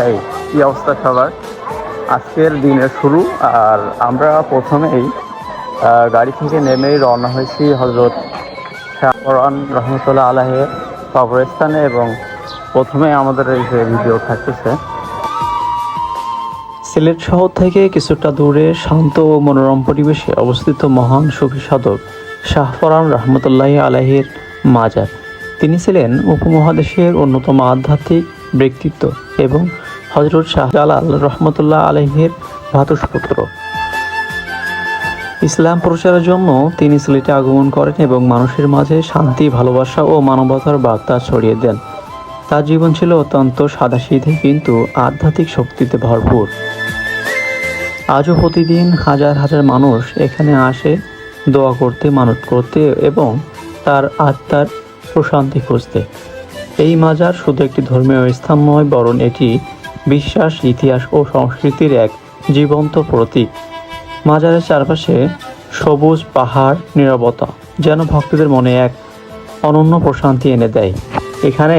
এই কি অবস্থা সবার? আজকের দিনের শুরু। আর আমরা প্রথমেই গাড়ি থেকে নেমেই রওনা হয়েছি হজরত শাহপরান রহমতুল্লাহ আলাহের কবরস্থানে। এবং প্রথমে আমাদের এই যে ভিডিও থাকতেছে, সিলেট শহর থেকে কিছুটা দূরে শান্ত ও মনোরম পরিবেশে অবস্থিত মহান সুফি সাধক শাহপরান রহমতুল্লাহ আলাহির মাজার। তিনি ছিলেন উপমহাদেশের অন্যতম আধ্যাত্মিক ব্যক্তিত্ব এবং হজরত শাহজালাল রহমতুল্লাহ আলাইহির ভ্রাতুষ্পুত্র। ইসলাম প্রচারের জন্য তিনি সিলেটে আগমন করেন এবং মানুষের মাঝে শান্তি, ভালোবাসা ও মানবতার বার্তা ছড়িয়ে দেন। তার জীবন ছিল অত্যন্ত সাদাসিধে কিন্তু আধ্যাত্মিক শক্তিতে ভরপুর। আজও প্রতিদিন হাজার হাজার মানুষ এখানে আসে দোয়া করতে, মানত করতে এবং তার আত্মার প্রশান্তি খুঁজতে। এই মাজার শুধু একটি ধর্মীয় স্থান নয়, বরং এটি বিশ্বাস, ইতিহাস ও সংস্কৃতির এক জীবন্ত প্রতীক। মাজারের চারপাশে সবুজ পাহাড়, নীরবতা যেন ভক্তদের মনে এক অনন্য প্রশান্তি এনে দেয়। এখানে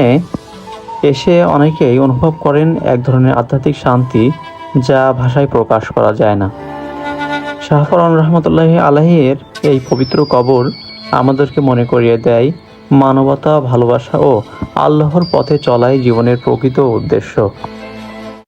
এসে অনেকেই অনুভব করেন এক ধরনের আধ্যাত্মিক শান্তি যা ভাষায় প্রকাশ করা যায় না। শাহপরান রহমতুল্লাহ আলাইহির এই পবিত্র কবর আমাদেরকে মনে করিয়ে দেয় মানবতা, ভালোবাসা ও আল্লাহর পথে চলাই জীবনের প্রকৃত উদ্দেশ্য।